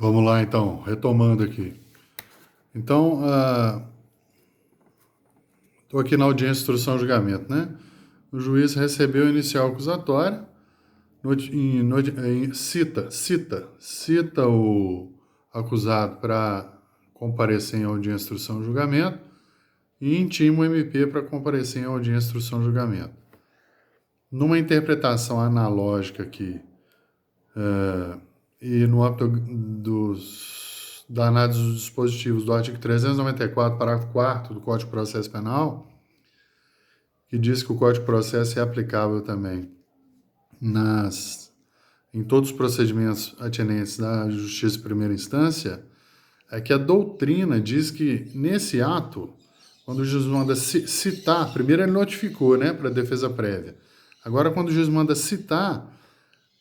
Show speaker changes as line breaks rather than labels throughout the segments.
Vamos lá, então, retomando aqui. Então, estou aqui na audiência de instrução e julgamento, né? O juiz recebeu o inicial acusatório, cita o acusado para comparecer em audiência de instrução e julgamento e intima o MP para comparecer em audiência de instrução e julgamento. Numa interpretação analógica aqui, e no âmbito da análise dos dispositivos do artigo 394, parágrafo 4º do Código de Processo Penal, que diz que o Código de Processo é aplicável também em todos os procedimentos atinentes da Justiça de Primeira Instância, é que a doutrina diz que, nesse ato, quando o juiz manda citar, primeiro ele notificou, né, para a defesa prévia. Agora, quando o juiz manda citar,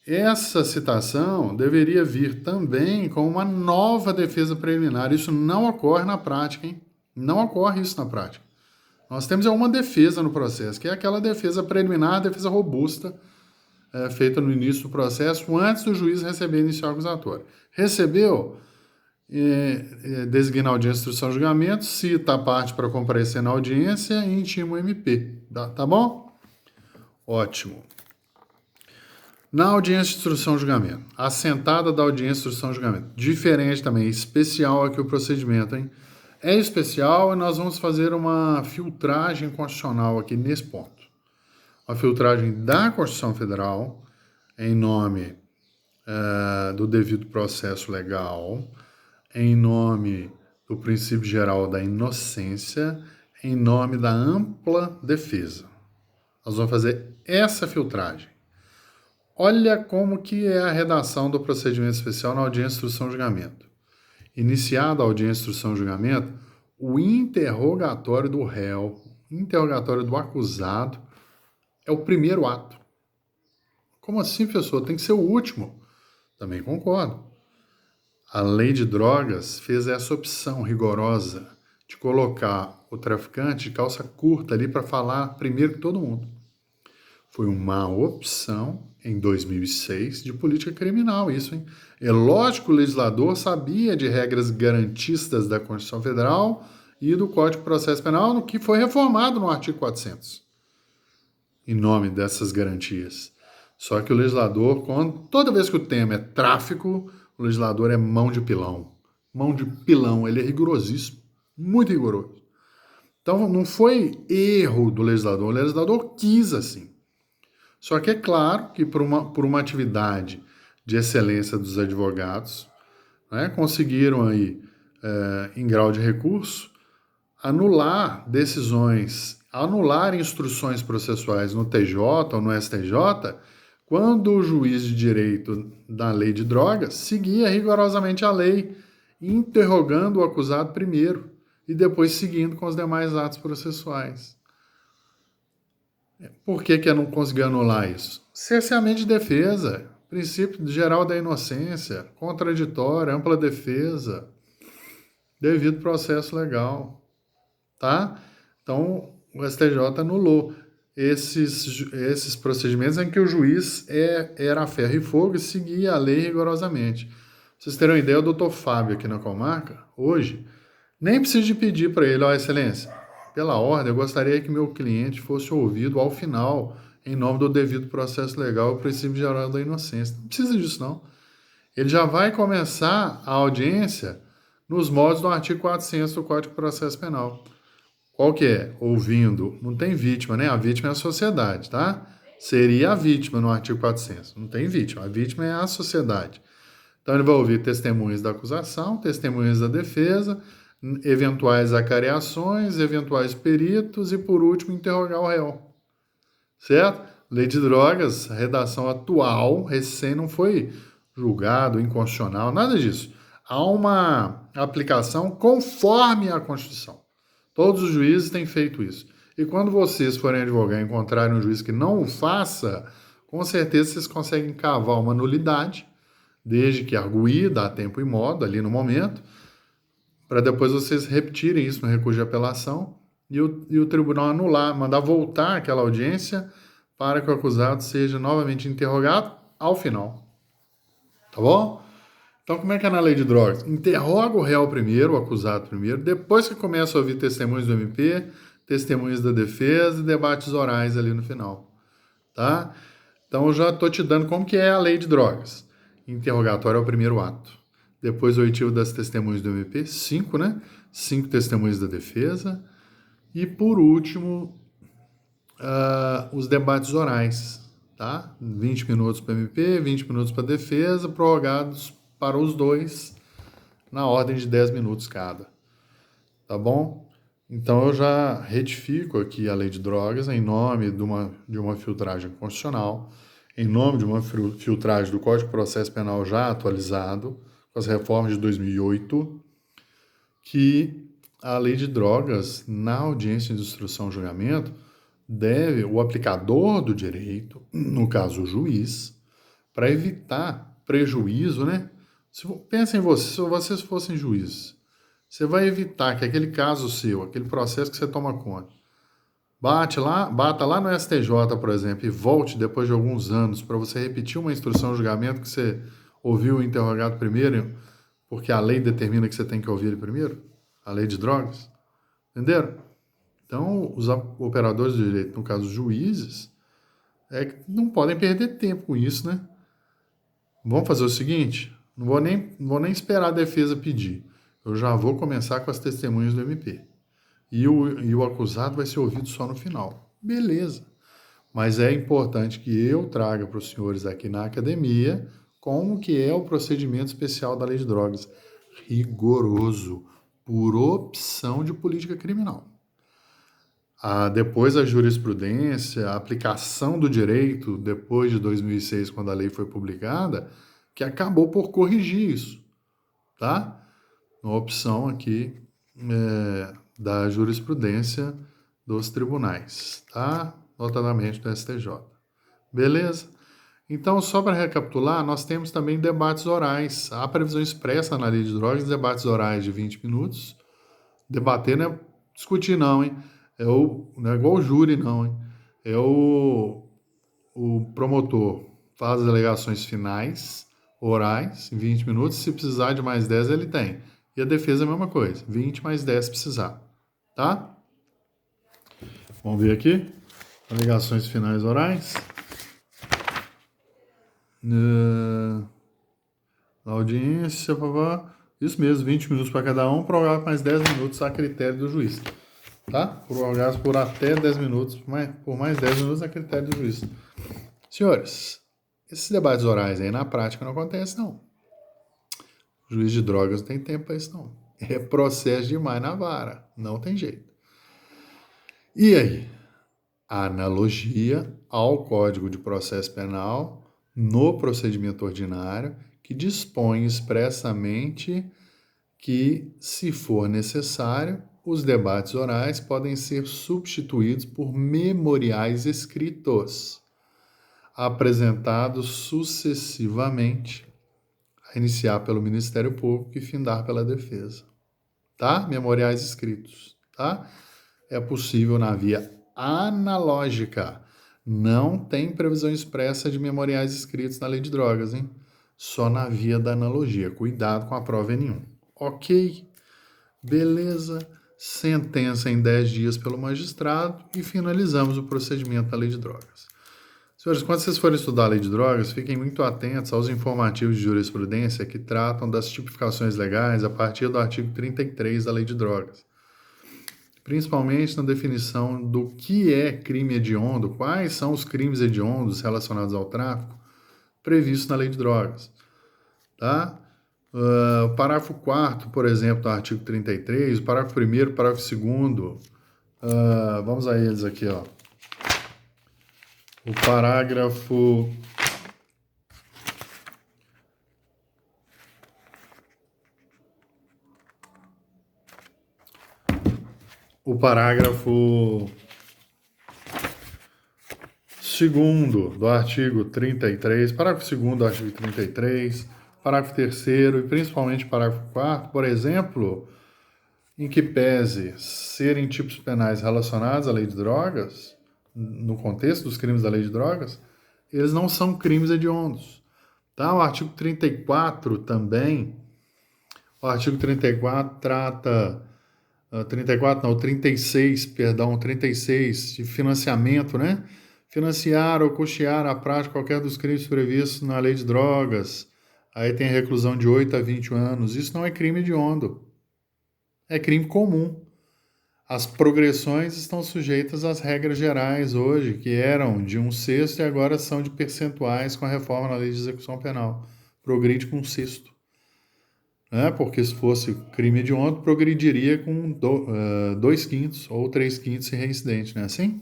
essa citação deveria vir também com uma nova defesa preliminar. Isso não ocorre na prática, hein? Não ocorre isso na prática. Nós temos uma defesa no processo, que é aquela defesa preliminar, defesa robusta, feita no início do processo, antes do juiz receber inicial acusatório. Recebeu, designa a audiência de instrução e julgamento, cita a parte para comparecer na audiência e intima o MP. Tá bom? Ótimo. Na audiência de instrução e julgamento, assentada da audiência de instrução e julgamento, diferente também, especial aqui o procedimento, hein? É especial e nós vamos fazer uma filtragem constitucional aqui nesse ponto. A filtragem da Constituição Federal, em nome do devido processo legal, em nome do princípio geral da inocência, em nome da ampla defesa. Nós vamos fazer essa filtragem. Olha como que é a redação do procedimento especial na audiência de instrução e julgamento. Iniciada a audiência de instrução e julgamento, o interrogatório do réu, interrogatório do acusado, é o primeiro ato. Como assim, professor? Tem que ser o último. Também concordo. A lei de drogas fez essa opção rigorosa de colocar o traficante de calça curta ali para falar primeiro que todo mundo. Foi uma opção, em 2006, de política criminal, isso, hein? É lógico que o legislador sabia de regras garantistas da Constituição Federal e do Código de Processo Penal, no que foi reformado no artigo 400, em nome dessas garantias. Só que o legislador, toda vez que o tema é tráfico, o legislador é mão de pilão. Mão de pilão, ele é rigorosíssimo, muito rigoroso. Então, não foi erro do legislador, o legislador quis assim. Só que é claro que por uma atividade de excelência dos advogados, né, conseguiram aí, em grau de recurso, anular decisões, anular instruções processuais no TJ ou no STJ, quando o juiz de direito da lei de drogas seguia rigorosamente a lei, interrogando o acusado primeiro e depois seguindo com os demais atos processuais. Por que eu não consegui anular isso? Cerceamento de defesa, princípio geral da inocência, contraditória, ampla defesa, devido processo legal, tá? Então, o STJ anulou esses procedimentos em que o juiz era a ferro e fogo e seguia a lei rigorosamente. Pra vocês terem uma ideia, o doutor Fábio aqui na comarca, hoje, nem precisa de pedir para ele, ó, excelência, pela ordem, eu gostaria que meu cliente fosse ouvido ao final, em nome do devido processo legal, o princípio geral da inocência. Não precisa disso, não. Ele já vai começar a audiência nos moldes do artigo 400 do Código de Processo Penal. Qual que é? Ouvindo. Não tem vítima, né? A vítima é a sociedade, tá? Seria a vítima no artigo 400. Não tem vítima. A vítima é a sociedade. Então, ele vai ouvir testemunhas da acusação, testemunhas da defesa, eventuais acareações, eventuais peritos e, por último, interrogar o réu. Certo? Lei de drogas, a redação atual, recém não foi julgado, inconstitucional, nada disso. Há uma aplicação conforme a Constituição. Todos os juízes têm feito isso. E quando vocês forem advogar e encontrarem um juiz que não o faça, com certeza vocês conseguem cavar uma nulidade, desde que arguída, a tempo e modo, ali no momento, para depois vocês repetirem isso no recurso de apelação e o tribunal anular, mandar voltar aquela audiência para que o acusado seja novamente interrogado ao final. Tá bom? Então, como é que é na lei de drogas? Interroga o réu primeiro, o acusado primeiro, depois que começa a ouvir testemunhos do MP, testemunhos da defesa e debates orais ali no final, tá? Então, eu já estou te dando como que é a lei de drogas. Interrogatório é o primeiro ato. Depois, o oitivo das testemunhas do MP, 5, né? 5 testemunhas da defesa. E, por último, os debates orais, tá? 20 minutos para o MP, 20 minutos para a defesa, prorrogados para os dois, na ordem de 10 minutos cada, tá bom? Então eu já retifico aqui a lei de drogas em nome de uma filtragem constitucional, em nome de uma filtragem do Código de Processo Penal já atualizado, com as reformas de 2008, que a lei de drogas, na audiência de instrução e julgamento, deve, o aplicador do direito, no caso o juiz, para evitar prejuízo, né? Pensa em você, se vocês fossem juízes, você vai evitar que aquele caso seu, aquele processo que você toma conta, bata lá no STJ, por exemplo, e volte depois de alguns anos para você repetir uma instrução de julgamento que você ouviu o interrogado primeiro, porque a lei determina que você tem que ouvir ele primeiro, a lei de drogas, entenderam? Então, os operadores de direito, no caso os juízes, não podem perder tempo com isso, né? Vamos fazer o seguinte, não vou nem esperar a defesa pedir, eu já vou começar com as testemunhas do MP. E o acusado vai ser ouvido só no final. Beleza. Mas é importante que eu traga para os senhores aqui na academia como que é o procedimento especial da lei de drogas. Rigoroso, por opção de política criminal. Depois a jurisprudência, a aplicação do direito, depois de 2006, quando a lei foi publicada, que acabou por corrigir isso, tá? Uma opção aqui da jurisprudência dos tribunais, tá? Notadamente do STJ. Beleza? Então, só para recapitular, nós temos também debates orais. Há previsão expressa na lei de drogas, debates orais de 20 minutos. Debater não é discutir, não, hein? Não é igual o júri, não, hein? O promotor faz as alegações finais, orais, em 20 minutos. Se precisar de mais 10, ele tem. E a defesa é a mesma coisa, 20 mais 10 se precisar, tá? Vamos ver aqui, alegações finais orais. Audiência, isso mesmo, 20 minutos para cada um, prorrogados mais 10 minutos a critério do juiz, tá? Prorrogados por até 10 minutos, por mais 10 minutos a critério do juiz. Senhores, esses debates orais aí na prática não acontecem, não. O juiz de drogas não tem tempo para isso, não. É processo demais na vara. Não tem jeito. E aí? A analogia ao Código de Processo Penal no procedimento ordinário, que dispõe expressamente que, se for necessário, os debates orais podem ser substituídos por memoriais escritos, apresentados sucessivamente, a iniciar pelo Ministério Público e findar pela defesa, tá? Memoriais escritos, tá? É possível na via analógica. Não tem previsão expressa de memoriais escritos na lei de drogas, hein? Só na via da analogia. Cuidado com a prova N1. Ok? Beleza? Sentença em 10 dias pelo magistrado e finalizamos o procedimento da lei de drogas. Senhores, quando vocês forem estudar a lei de drogas, fiquem muito atentos aos informativos de jurisprudência que tratam das tipificações legais a partir do artigo 33 da lei de drogas. Principalmente na definição do que é crime hediondo, quais são os crimes hediondos relacionados ao tráfico previstos na lei de drogas. Tá? O parágrafo 4º, por exemplo, do artigo 33, o parágrafo 1º, o parágrafo 2º, vamos a eles aqui, ó. O parágrafo segundo do artigo 33, parágrafo 2º do artigo 33, parágrafo 3º e principalmente parágrafo 4º, por exemplo, em que pese serem tipos penais relacionados à lei de drogas, no contexto dos crimes da lei de drogas, eles não são crimes hediondos, Tá? O artigo 34 também, o artigo 34 trata, 34 não, 36, perdão, 36 de financiamento, né? Financiar ou custear a prática de qualquer dos crimes previstos na lei de drogas. Aí tem reclusão de 8 a 20 anos. Isso não é crime hediondo, é crime comum. As progressões estão sujeitas às regras gerais hoje, que eram de 1/6 e agora são de percentuais com a reforma na lei de execução penal. Progride com 1/6. Né? Porque se fosse crime hediondo, progrediria com 2/5 ou 3/5 se reincidente, não é assim?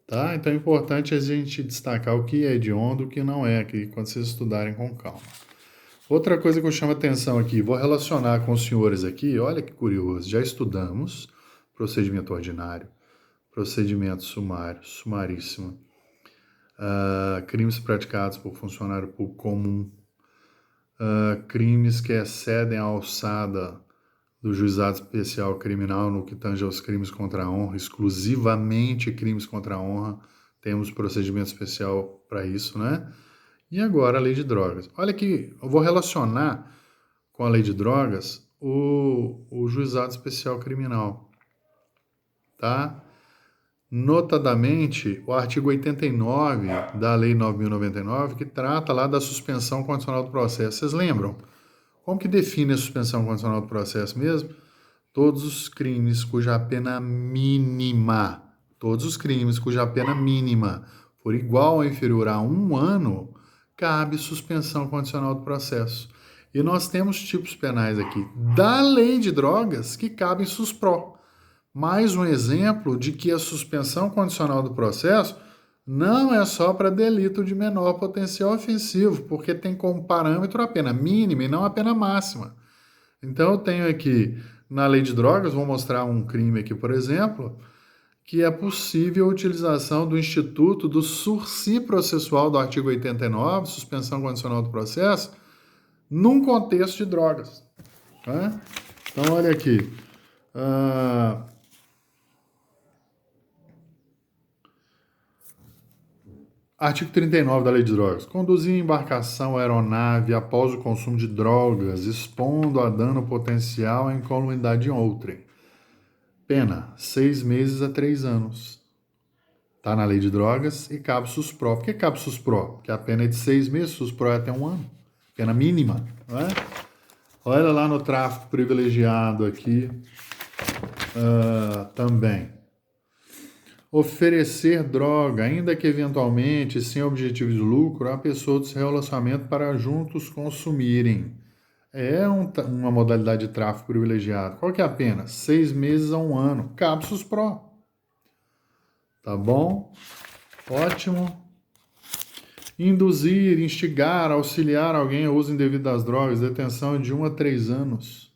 Tá? Então é importante a gente destacar o que é hediondo e o que não é, aqui, quando vocês estudarem com calma. Outra coisa que eu chamo a atenção aqui, vou relacionar com os senhores aqui, olha que curioso, já estudamos procedimento ordinário, procedimento sumário, sumaríssimo, crimes praticados por funcionário público comum, crimes que excedem a alçada do juizado especial criminal no que tange aos crimes contra a honra, exclusivamente crimes contra a honra, temos procedimento especial para isso, né? E agora a lei de drogas. Olha que eu vou relacionar com a lei de drogas o juizado especial criminal, tá? Notadamente, o artigo 89 da Lei 9.099, que trata lá da suspensão condicional do processo. Vocês lembram? Como que define a suspensão condicional do processo mesmo? Todos os crimes cuja pena mínima, for igual ou inferior a 1 ano, cabe suspensão condicional do processo. E nós temos tipos penais aqui da lei de drogas que cabem suspró. Mais um exemplo de que a suspensão condicional do processo não é só para delito de menor potencial ofensivo, porque tem como parâmetro a pena mínima e não a pena máxima. Então eu tenho aqui, na lei de drogas, vou mostrar um crime aqui, por exemplo, que é possível a utilização do instituto do sursi processual do artigo 89, suspensão condicional do processo, num contexto de drogas. Tá? Então olha aqui. Artigo 39 da Lei de Drogas. Conduzir embarcação aeronave após o consumo de drogas, expondo a dano potencial à incolumidade de outrem. Pena, 6 meses a 3 anos. Está na Lei de Drogas e cabe suspró. Por que cabe suspró? Porque a pena é de 6 meses, suspró é até 1 ano. Pena mínima, não é? Olha lá no tráfico privilegiado aqui também. Oferecer droga, ainda que eventualmente sem objetivo de lucro, à pessoa do seu relacionamento para juntos consumirem. É uma modalidade de tráfico privilegiado. Qual que é a pena? 6 meses a 1 ano. Cabe suspró. Tá bom? Ótimo. Induzir, instigar, auxiliar alguém ao uso indevido das drogas, detenção de 1 a 3 anos.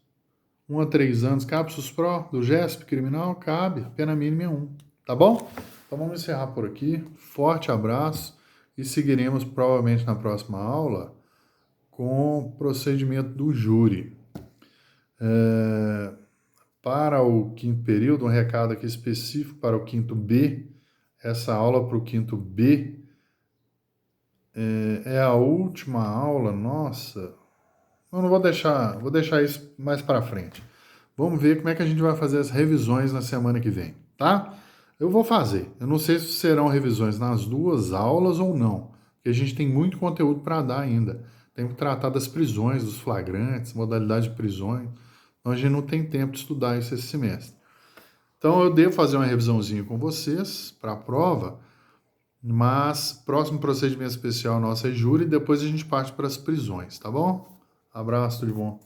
1 a 3 anos. Cabe suspró do GESP criminal? Cabe. Pena mínima é 1. Tá bom? Então vamos encerrar por aqui. Forte abraço e seguiremos provavelmente na próxima aula com o procedimento do júri. Para o 5º período, um recado aqui específico para o 5º B. Essa aula para o 5º B é a última aula, nossa. Eu não vou deixar isso mais para frente. Vamos ver como é que a gente vai fazer as revisões na semana que vem, tá? Eu vou fazer. Eu não sei se serão revisões nas 2 aulas ou não, porque a gente tem muito conteúdo para dar ainda. Tem que tratar das prisões, dos flagrantes, modalidade de prisões. Então a gente não tem tempo de estudar isso esse semestre. Então eu devo fazer uma revisãozinha com vocês para a prova, mas próximo procedimento especial nosso é júri e depois a gente parte para as prisões, tá bom? Abraço, tudo de bom.